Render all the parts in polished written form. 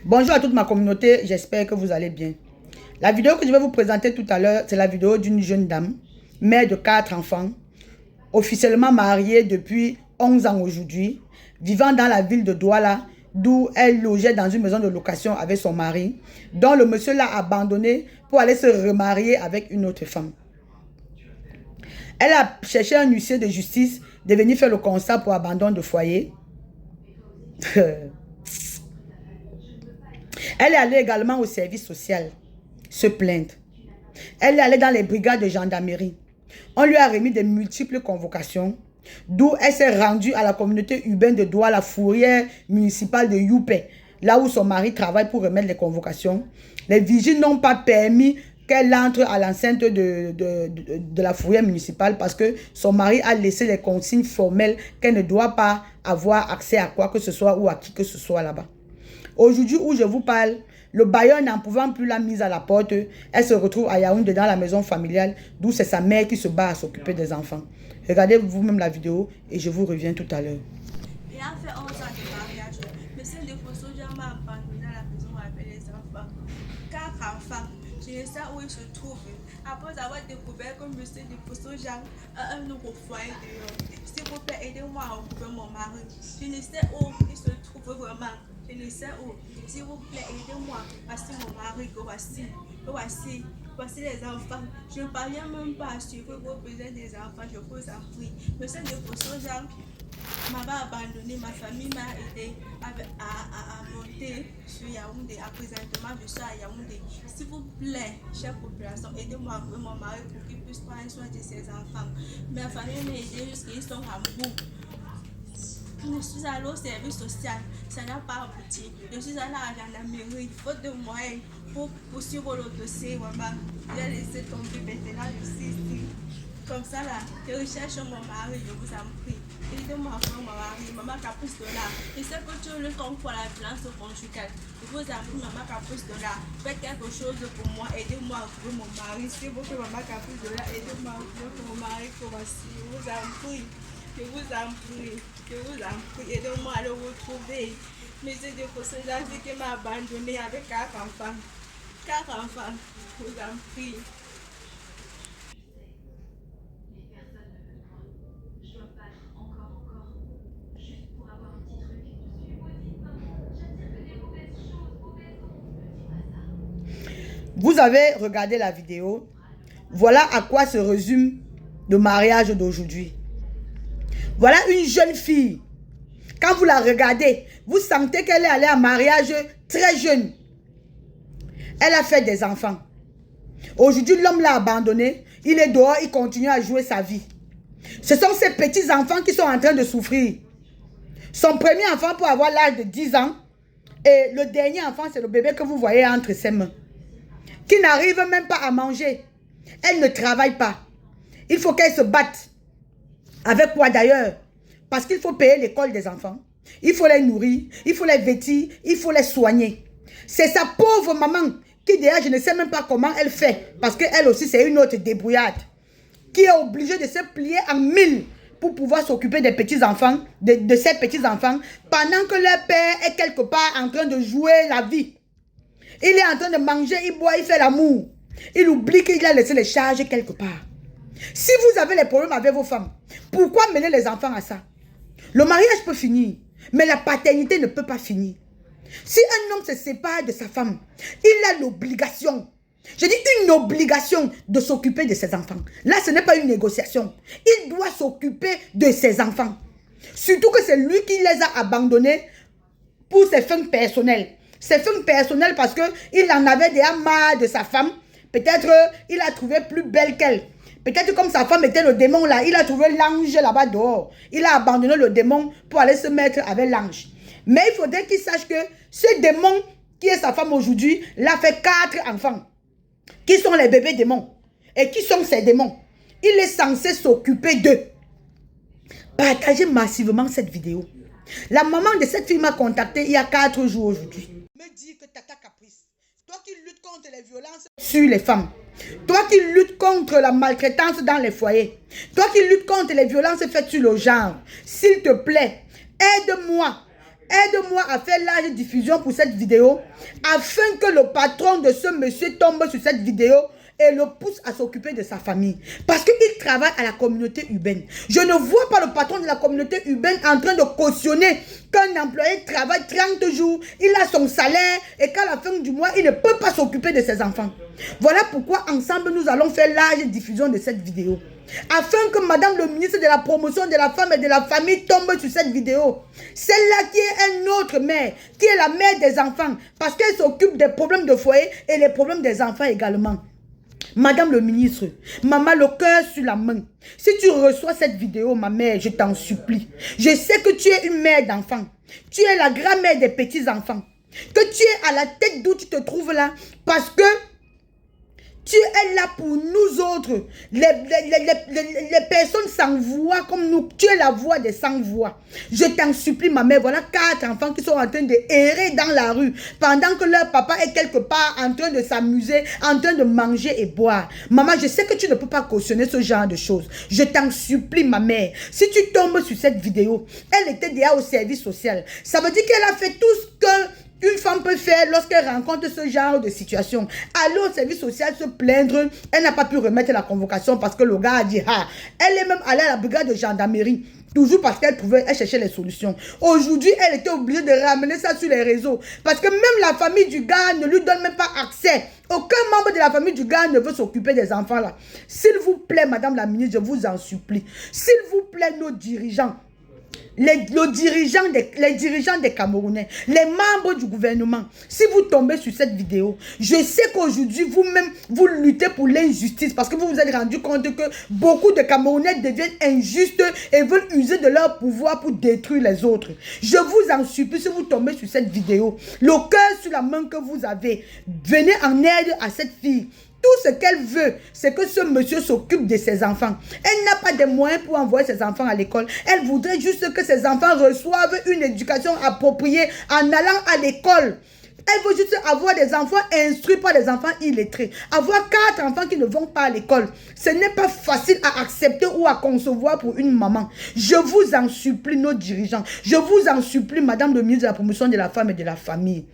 Bonjour à toute ma communauté, j'espère que vous allez bien. La vidéo que je vais vous présenter tout à l'heure, c'est la vidéo d'une jeune dame, mère de 4 enfants, officiellement mariée depuis 11 ans aujourd'hui, vivant dans la ville de Douala, d'où elle logeait dans une maison de location avec son mari, dont le monsieur l'a abandonné pour aller se remarier avec une autre femme. Elle a cherché un huissier de justice de venir faire le constat pour abandon de foyer. Elle est allée également au service social se plaindre. Elle est allée dans les brigades de gendarmerie. On lui a remis de multiples convocations, d'où elle s'est rendue à la communauté urbaine de Douala, la fourrière municipale de Youpé, là où son mari travaille pour remettre les convocations. Les vigiles n'ont pas permis qu'elle entre à l'enceinte de la fourrière municipale parce que son mari a laissé les consignes formelles qu'elle ne doit pas avoir accès à quoi que ce soit ou à qui que ce soit là-bas. Aujourd'hui où je vous parle, le bailleur n'en pouvant plus la mise à la porte, elle se retrouve à Yaoundé dans la maison familiale, d'où c'est sa mère qui se bat à s'occuper des enfants. Regardez vous-même la vidéo et je vous reviens tout à l'heure. Il a fait 11 ans de mariage, mais c'est le faux soldat m'a abandonné à la maison avec les enfants. 4 enfants, je ne sais où ils se trouvent. Après avoir découvert que monsieur le faux soldat a un nouveau foyer dehors. S'il vous plaît, aidez-moi à retrouver mon mari. Je ne sais où il se trouve vraiment. Je ne sais où. S'il vous plaît, aidez-moi. Voici mon mari, voici les enfants. Je ne parviens même pas à suivre vos besoins des enfants, je vous en prie. Monsieur le faux soldat m'avait abandonné, ma famille m'a aidé à monter sur Yaoundé. À présentement, je suis à Yaoundé. S'il vous plaît, chère population, aidez-moi à trouver mon mari pour qu'il puisse prendre soin de ses enfants. Ma famille m'a aidé jusqu'à son Hambourg. Je suis allée au service social, ça n'a pas abouti. Je suis allée à la gendarmerie, faute de moyens pour poursuivre le dossier. Maman, j'ai laissé tomber, maintenant je suis ici. Comme ça là, je recherche mon mari, je vous en prie. Aidez-moi à voir mon mari, maman Caprice de là. Je sais que tu luttes contre la violence conjugale. Je vous en prie, maman Caprice de là. Faites quelque chose pour moi, aidez-moi à trouver mon mari. S'il vous plaît, maman Caprice de là, aidez-moi à trouver mon mari. Je vous en prie. Je vous en prie, je vous en prie, aidez-moi à le retrouver. Monsieur de Fossosa qui m'a abandonné avec 4 enfants. 4 enfants, je vous en prie. Vous avez regardé la vidéo. Voilà à quoi se résume le mariage d'aujourd'hui. Voilà une jeune fille. Quand vous la regardez, vous sentez qu'elle est allée en mariage très jeune. Elle a fait des enfants. Aujourd'hui, l'homme l'a abandonnée. Il est dehors, il continue à jouer sa vie. Ce sont ces petits-enfants qui sont en train de souffrir. Son premier enfant peut avoir l'âge de 10 ans. Et le dernier enfant, c'est le bébé que vous voyez entre ses mains. Qui n'arrive même pas à manger. Elle ne travaille pas. Il faut qu'elle se batte. Avec quoi d'ailleurs? Parce qu'il faut payer l'école des enfants. Il faut les nourrir, il faut les vêtir, il faut les soigner. C'est sa pauvre maman qui d'ailleurs je ne sais même pas comment elle fait. Parce qu'elle aussi c'est une autre débrouillarde. Qui est obligée de se plier en 1000 pour pouvoir s'occuper des petits-enfants, de ses petits-enfants. Pendant que leur père est quelque part en train de jouer la vie. Il est en train de manger, il boit, il fait l'amour. Il oublie qu'il a laissé les charges quelque part. Si vous avez les problèmes avec vos femmes, pourquoi mener les enfants à ça? Le mariage peut finir, mais la paternité ne peut pas finir. Si un homme se sépare de sa femme, il a l'obligation, je dis une obligation de s'occuper de ses enfants. Là, ce n'est pas une négociation. Il doit s'occuper de ses enfants. Surtout que c'est lui qui les a abandonnés pour ses fins personnelles. Ses fins personnelles parce qu'il en avait déjà marre de sa femme. Peut-être il a trouvé plus belle qu'elle. Peut-être comme sa femme était le démon là, il a trouvé l'ange là-bas dehors. Il a abandonné le démon pour aller se mettre avec l'ange. Mais il faudrait qu'il sache que ce démon qui est sa femme aujourd'hui, l'a fait 4 enfants. Qui sont les bébés démons? Et qui sont ces démons? Il est censé s'occuper d'eux. Partagez massivement cette vidéo. La maman de cette fille m'a contacté il y a 4 jours aujourd'hui. Me dit que Tata Caprice, toi qui luttes contre les violences sur les femmes, toi qui luttes contre la maltraitance dans les foyers, toi qui luttes contre les violences faites sur le genre, s'il te plaît, aide-moi aide-moi à faire large diffusion pour cette vidéo afin que le patron de ce monsieur tombe sur cette vidéo et le pousse à s'occuper de sa famille. Parce qu'il travaille à la communauté urbaine. Je ne vois pas le patron de la communauté urbaine en train de cautionner qu'un employé travaille 30 jours, il a son salaire et qu'à la fin du mois, il ne peut pas s'occuper de ses enfants. Voilà pourquoi ensemble, nous allons faire large diffusion de cette vidéo. Afin que Madame le ministre de la promotion de la femme et de la famille tombe sur cette vidéo. Celle-là qui est une autre mère, qui est la mère des enfants, parce qu'elle s'occupe des problèmes de foyer et les problèmes des enfants également. Madame le ministre, maman, le cœur sur la main. Si tu reçois cette vidéo, ma mère, je t'en supplie. Je sais que tu es une mère d'enfants. Tu es la grand-mère des petits-enfants. Que tu es à la tête d'où tu te trouves là. Parce que tu es là pour nous autres. Les personnes sans voix comme nous. Tu es la voix des sans voix. Je t'en supplie, ma mère. Voilà 4 enfants qui sont en train de errer dans la rue. Pendant que leur papa est quelque part en train de s'amuser, en train de manger et boire. Maman, je sais que tu ne peux pas cautionner ce genre de choses. Je t'en supplie, ma mère. Si tu tombes sur cette vidéo, elle était déjà au service social. Ça veut dire qu'elle a fait tout ce que une femme peut faire lorsqu'elle rencontre ce genre de situation. Aller au service social se plaindre, elle n'a pas pu remettre la convocation parce que le gars a dit, ah, elle est même allée à la brigade de gendarmerie, toujours parce qu'elle cherchait les solutions. Aujourd'hui, elle était obligée de ramener ça sur les réseaux parce que même la famille du gars ne lui donne même pas accès. Aucun membre de la famille du gars ne veut s'occuper des enfants là. S'il vous plaît, madame la ministre, je vous en supplie. S'il vous plaît, nos dirigeants, les dirigeants des Camerounais, les membres du gouvernement, si vous tombez sur cette vidéo, je sais qu'aujourd'hui, vous-même, vous luttez pour l'injustice parce que vous vous êtes rendu compte que beaucoup de Camerounais deviennent injustes et veulent user de leur pouvoir pour détruire les autres. Je vous en supplie, si vous tombez sur cette vidéo, le cœur sur la main que vous avez, venez en aide à cette fille. Tout ce qu'elle veut, c'est que ce monsieur s'occupe de ses enfants. Elle n'a pas de moyens pour envoyer ses enfants à l'école. Elle voudrait juste que ses enfants reçoivent une éducation appropriée en allant à l'école. Elle veut juste avoir des enfants instruits par des enfants illettrés. Avoir 4 enfants qui ne vont pas à l'école. Ce n'est pas facile à accepter ou à concevoir pour une maman. Je vous en supplie, nos dirigeants. Je vous en supplie, madame le ministre de la promotion de la femme et de la famille.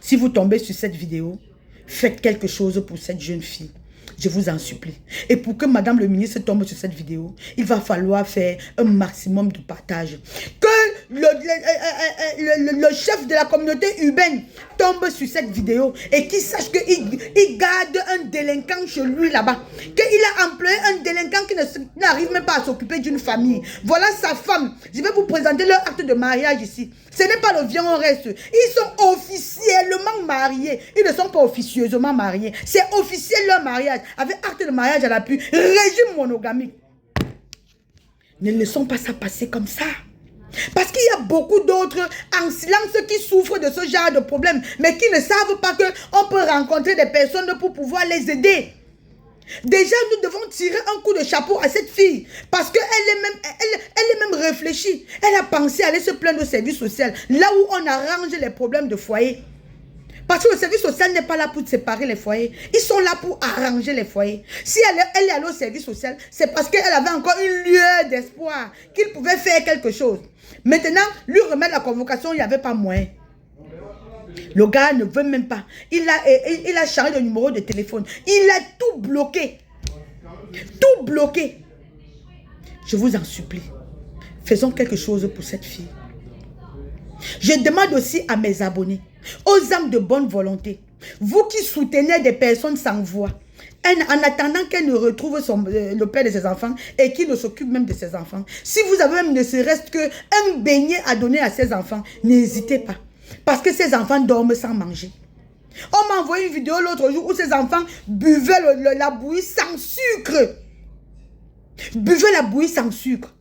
Si vous tombez sur cette vidéo, faites quelque chose pour cette jeune fille. Je vous en supplie. Et pour que madame le ministre tombe sur cette vidéo, il va falloir faire un maximum de partage. Que le chef de la communauté urbaine tombe sur cette vidéo et qu'il sache qu'il garde un délinquant chez lui là-bas. Qu'il a employé un délinquant qui n'arrive même pas à s'occuper d'une famille. Voilà sa femme. Je vais vous présenter leur acte de mariage ici. Ce n'est pas le viens on reste. Ils sont officiellement mariés. Ils ne sont pas officieusement mariés. C'est officiel leur mariage. Avec acte de mariage à l'appui. Régime monogamique. Ne laissons pas ça passer comme ça. Parce qu'il y a beaucoup d'autres en silence qui souffrent de ce genre de problème, mais qui ne savent pas qu'on peut rencontrer des personnes pour pouvoir les aider. Déjà, nous devons tirer un coup de chapeau à cette fille, parce qu'elle est même réfléchie. Elle a pensé aller se plaindre au service social, là où on arrange les problèmes de foyer. Parce que le service social n'est pas là pour séparer les foyers. Ils sont là pour arranger les foyers. Si elle est allée au service social, c'est parce qu'elle avait encore une lueur d'espoir qu'il pouvait faire quelque chose. Maintenant, lui remettre la convocation, il n'y avait pas moyen. Le gars ne veut même pas. Il a changé de numéro de téléphone. Il a tout bloqué. Tout bloqué. Je vous en supplie. Faisons quelque chose pour cette fille. Je demande aussi à mes abonnés, aux âmes de bonne volonté, vous qui soutenez des personnes sans voix, en attendant qu'elle ne retrouve le père de ses enfants et qu'il ne s'occupe même de ses enfants. Si vous avez même ne serait-ce qu'un beignet à donner à ses enfants, n'hésitez pas. Parce que ses enfants dorment sans manger. On m'a envoyé une vidéo l'autre jour où ses enfants buvaient la bouillie sans sucre. Buvaient la bouillie sans sucre.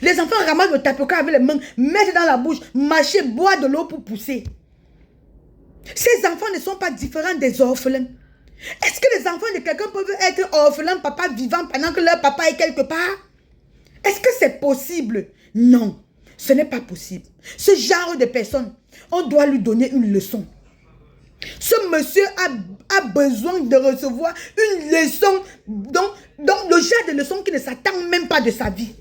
Les enfants ramassent le tapioca avec les mains, mettent dans la bouche, mâcher, boire de l'eau pour pousser. Ces enfants ne sont pas différents des orphelins. Est-ce que les enfants de quelqu'un peuvent être orphelins, papa vivant, pendant que leur papa est quelque part? Est-ce que c'est possible? Non, ce n'est pas possible. Ce genre de personne, on doit lui donner une leçon. Ce monsieur a besoin de recevoir une leçon, donc le genre de leçon qui ne s'attend même pas de sa vie.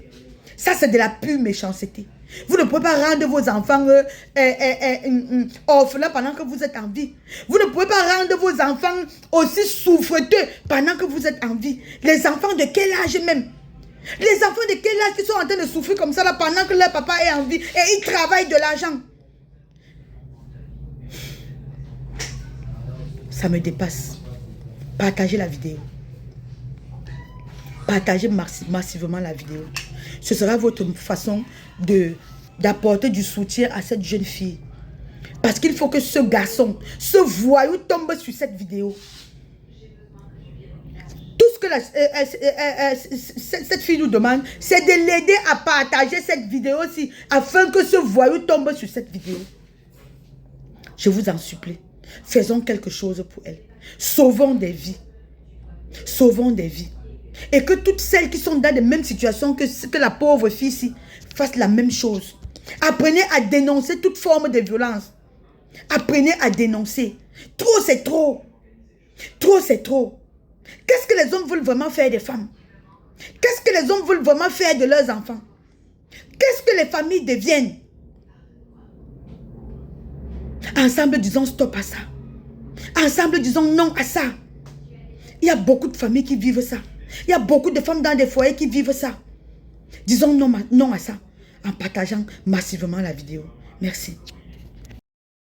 Ça, c'est de la pure méchanceté. Vous ne pouvez pas rendre vos enfants orphelins pendant que vous êtes en vie. Vous ne pouvez pas rendre vos enfants aussi souffreteux pendant que vous êtes en vie. Les enfants de quel âge même? Les enfants de quel âge qui sont en train de souffrir comme ça là pendant que leur papa est en vie et ils travaillent de l'argent? Ça me dépasse. Partagez la vidéo. Partagez massivement la vidéo. Ce sera votre façon d'apporter du soutien à cette jeune fille. Parce qu'il faut que ce garçon, ce voyou tombe sur cette vidéo. Tout ce que cette fille nous demande, c'est de l'aider à partager cette vidéo-ci, afin que ce voyou tombe sur cette vidéo. Je vous en supplie, faisons quelque chose pour elle. Sauvons des vies. Sauvons des vies. Et que toutes celles qui sont dans les mêmes situations que la pauvre fille-ci fassent la même chose. Apprenez à dénoncer toute forme de violence. Apprenez à dénoncer. Trop, c'est trop. Trop, c'est trop. Qu'est-ce que les hommes veulent vraiment faire des femmes? Qu'est-ce que les hommes veulent vraiment faire de leurs enfants? Qu'est-ce que les familles deviennent? Ensemble, disons stop à ça. Ensemble, disons non à ça. Il y a beaucoup de familles qui vivent ça. Il y a beaucoup de femmes dans des foyers qui vivent ça. Disons non à ça en partageant massivement la vidéo. Merci.